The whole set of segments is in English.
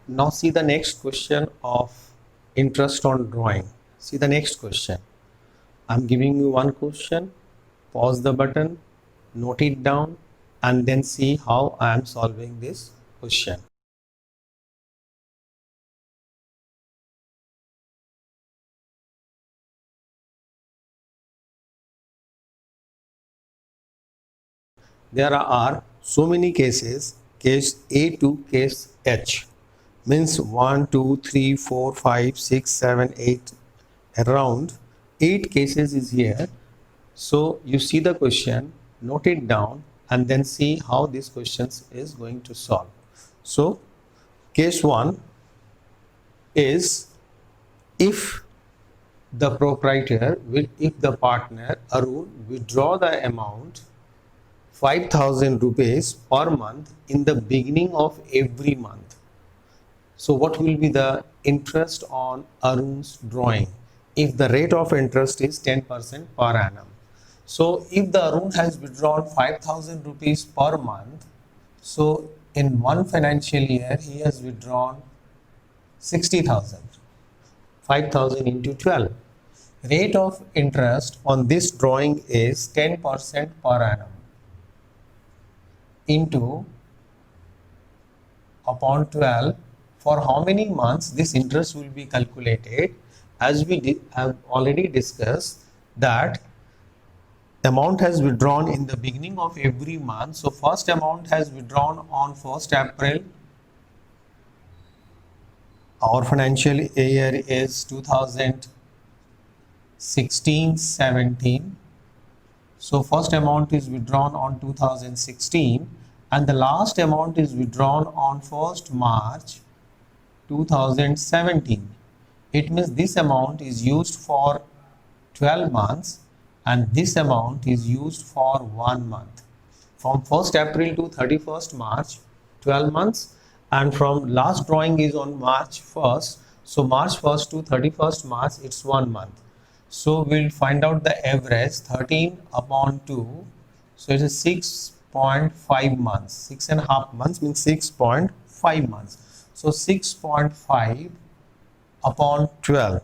Now see the next question of interest on drawing. See the next question. I'm giving you one question. Pause the button, note it down, and then see how I am solving this question. There are so many cases, case A to case H, means 1, 2, 3, 4, 5, 6, 7, 8, around 8 cases is here. So you see the question, note it down, and then see how this question is going to solve. So case 1 is if the proprietor will, if the partner Arun withdraw the amount 5,000 rupees per month in the beginning of every month. So what will be the interest on Arun's drawing if the rate of interest is 10% per annum? So if the Arun has withdrawn 5,000 rupees per month, so in one financial year he has withdrawn 60,000. 5,000 into 12. Rate of interest on this drawing is 10% per annum into upon 12. For how many months this interest will be calculated? As we have already discussed that amount has withdrawn in the beginning of every month. So first amount has withdrawn on 1st April. Our financial year is 2016-17. So first amount is withdrawn on 2016 and the last amount is withdrawn on 1st March 2017. It means this amount is used for 12 months and this amount is used for 1 month. From 1st April to 31st March, 12 months, and from last drawing is on March 1st. So March 1st to 31st March, it's 1 month. So we'll find out the average 13 upon 2. So it is 6.5 months. 6.5 months means 6.5 months. So 6.5 upon 12.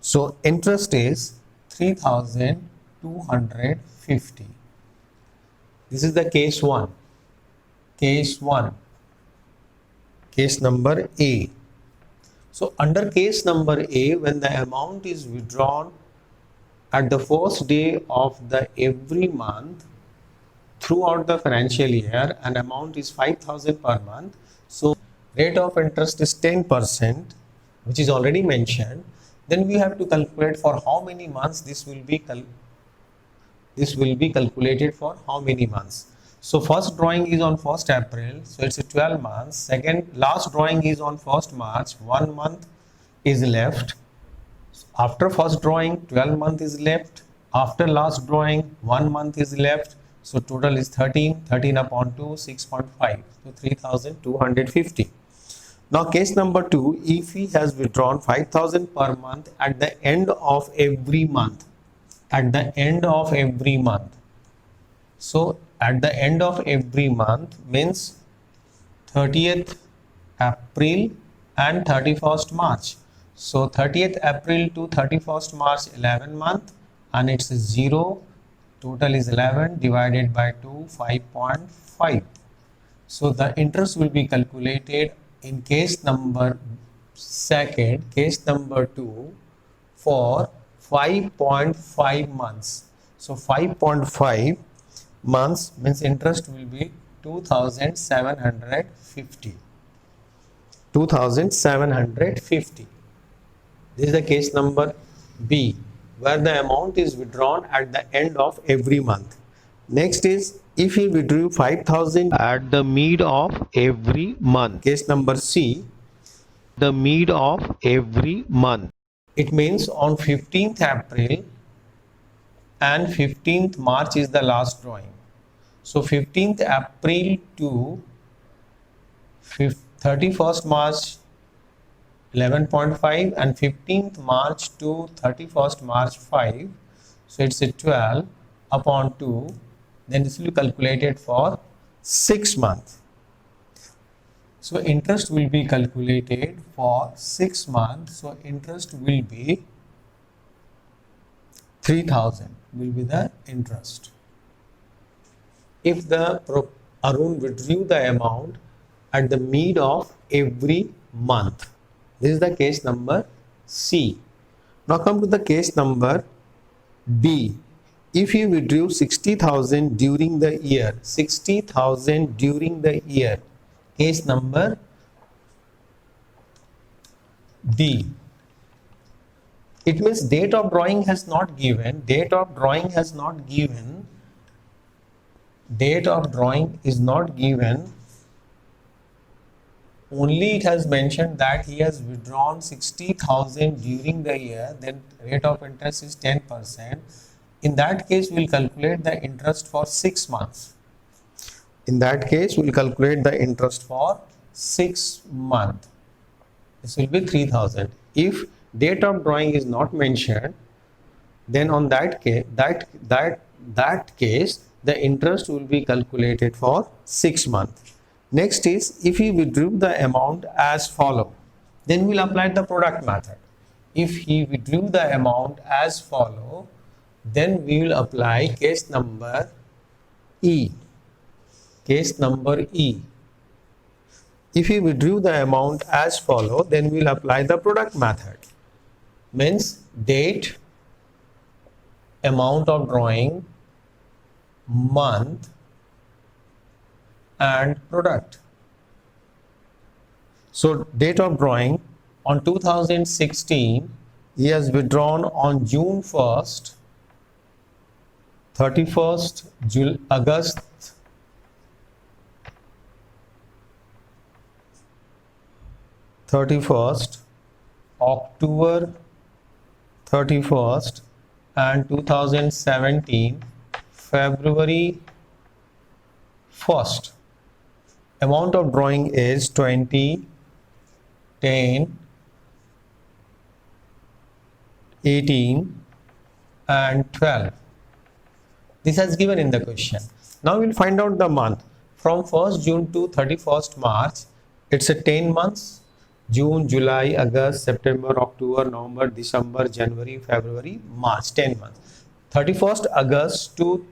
So interest is 3,250. This is the case 1. Case 1. Case number A. So under case number A, when the amount is withdrawn at the first day of the every month throughout the financial year, an amount is 5,000 per month. So rate of interest is 10%, which is already mentioned. Then we have to calculate for how many months this will be calculated for how many months. So first drawing is on 1st April, so it's a 12 months. Second, last drawing is on 1st March, 1 month is left. After first drawing, 12 months is left. After last drawing, 1 month is left. So total is 13, 13 upon 2, 6.5, so 3,250. Now case number 2, if he has withdrawn 5,000 per month at the end of every month, at the end of every month. So at the end of every month means 30th April and 31st March. So 30th April to 31st March, 11 month, and it's 0. Total is 11 divided by 2, 5.5. So the interest will be calculated in case number 2, case number 2, for 5.5 months. So 5.5 months means interest will be 2,750. 2,750. This is the case number B, where the amount is withdrawn at the end of every month. Next is if he withdrew 5,000 at the mid of every month. Case number C, the mid of every month. It means on 15th April and 15th March is the last drawing. So 15th April to 31st March 11.5 and 15th March to 31st March 5. So it's a 12 upon 2. Then this will be calculated for 6 months. So interest will be calculated for 6 months. So interest will be 3000 will be the interest. If the Arun withdrew the amount at the mid of every month. This is the case number C. Now come to the case number D. If he withdrew 60,000 during the year, 60,000 during the year, case number D. It means date of drawing has not given, date of drawing has not given, date of drawing is not given, only it has mentioned that he has withdrawn 60,000 during the year, then rate of interest is 10%. In that case, we will calculate the interest for 6 months. In that case, we will calculate the interest for 6 months. This will be 3000. If date of drawing is not mentioned, then on that case, the interest will be calculated for 6 months. Next is, if he withdrew the amount as follow, then we'll apply the product method. If he withdrew the amount as follow, then we will apply case number E. Case number E. If he withdrew the amount as follow, then we will apply the product method. Means date, amount of drawing, month, and product. So date of drawing on 2016, he has withdrawn on June 1st, 31st August, 31st October, 31st, and 2017 February 1st. Amount of drawing is 20, 10, 18, and 12. This is given in the question. Now we'll find out the month. From 1st June to 31st March, it's a 10 months. June, July, August, September, October, November, December, January, February, March, 10 months. 31st August to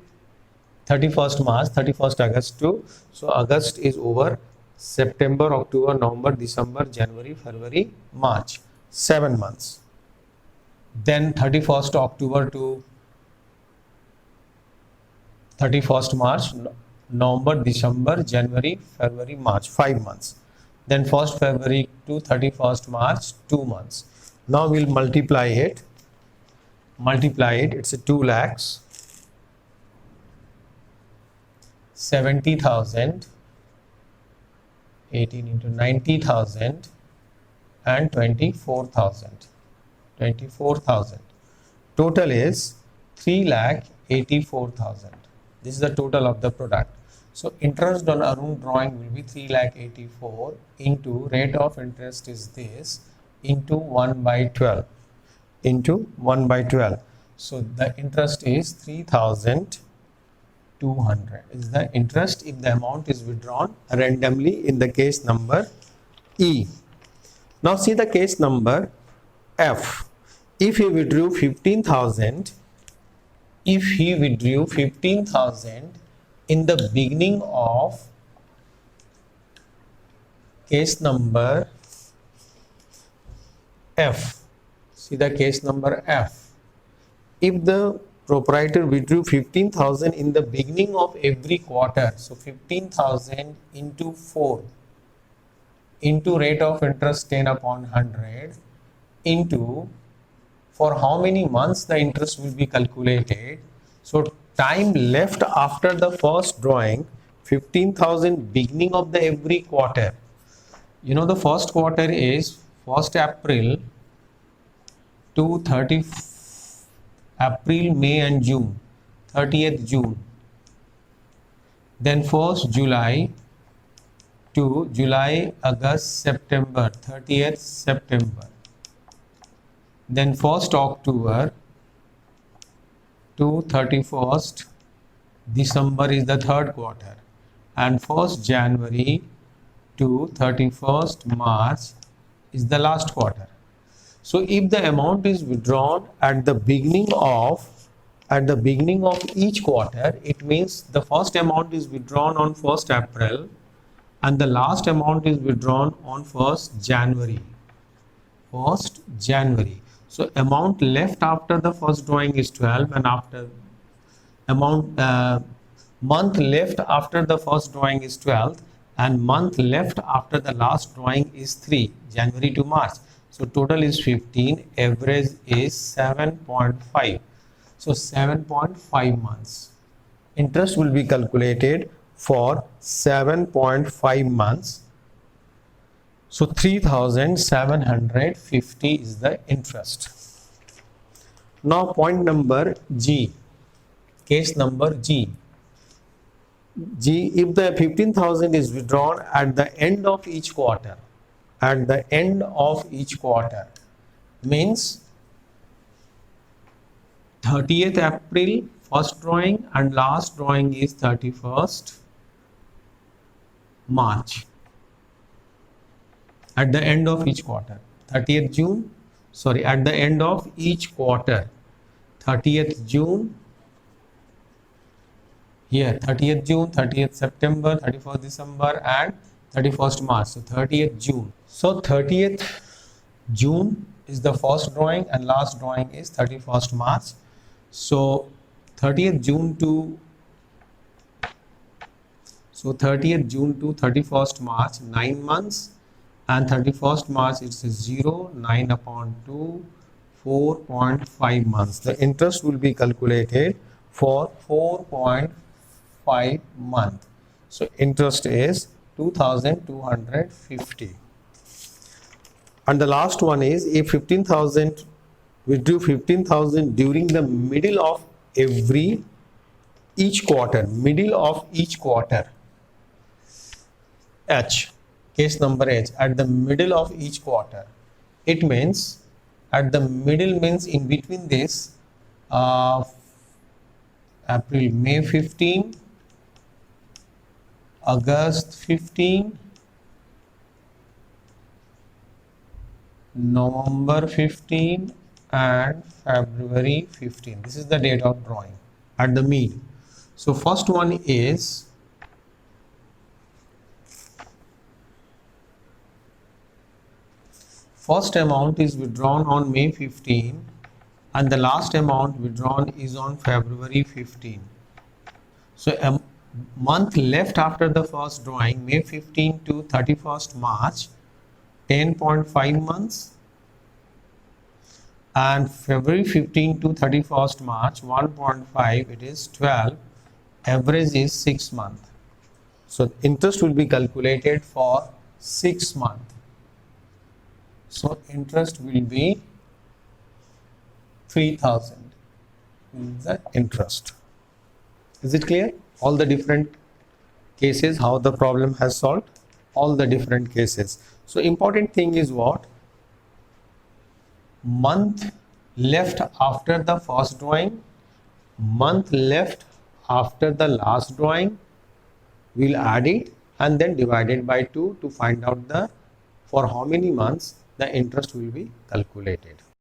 31st March, 31st August to, so August is over, September, October, November, December, January, February, March, 7 months. Then 31st October to 31st March, November, December, January, February, March, 5 months. Then 1st February to 31st March, 2 months. Now we'll multiply it. It's a 2 lakhs. 70,000, 18 into 90,000, and 24,000. Total is 3,84,000. This is the total of the product. So interest on Arun drawing will be 3,84,000 into rate of interest is this into 1 by 12 into 1 by 12. So the interest is 3,200 is the interest if the amount is withdrawn randomly in the case number E. Now see the case number F. If he withdrew 15,000, in the beginning of case number F. See the case number F. If the proprietor withdrew 15,000 in the beginning of every quarter, so 15,000 into 4 into rate of interest 10 upon 100 into for how many months the interest will be calculated. So time left after the first drawing, 15,000 beginning of the every quarter. You know the first quarter is 1st April to 30th April, May and June, 30th June. Then 1st July to July, August, September, 30th September. Then 1st October to 31st December is the third quarter, and 1st January to 31st March is the last quarter. So if the amount is withdrawn at the beginning of each quarter, it means the first amount is withdrawn on 1st April and the last amount is withdrawn on 1st January. 1st January. So amount left after the first drawing is 12, and after month left after the first drawing is 12, and month left after the last drawing is 3, January to March. So total is 15, average is 7.5. So 7.5 months. Interest will be calculated for 7.5 months. So 3,750 is the interest. Now point number G, case number G. If the 15,000 is withdrawn at the end of each quarter, means 30th April first drawing and last drawing is 31st March. At the end of each quarter, 30th June, sorry, at the end of each quarter, 30th June, here 30th June, 30th September, 31st December and 31st March. So 30th June. So 30th June is the first drawing and last drawing is 31st March. So 30th June to 31st March, 9 months, and 31st March it's 0, 9 upon 2, 4.5 months. The interest will be calculated for 4.5 months. So interest is 2,250. And the last one is, if 15,000, withdrew 15,000 during the middle of each quarter, H, case number H, at the middle of each quarter. It means, at the middle means in between this, April, May 15, August 15, November 15 and February 15. This is the date of drawing at the mid. So first one is first amount is withdrawn on May 15 and the last amount withdrawn is on February 15. So a month left after the first drawing, May 15 to 31st March, 10.5 months, and February 15 to 31st March, 1.5, it is 12, average is 6 months. So interest will be calculated for 6 months. So interest will be 3,000 is the interest. Is it clear? All the different cases, how the problem has solved, all the different cases. So important thing is what? Month left after the first drawing, month left after the last drawing, we'll add it and then divide it by 2 to find out for how many months the interest will be calculated.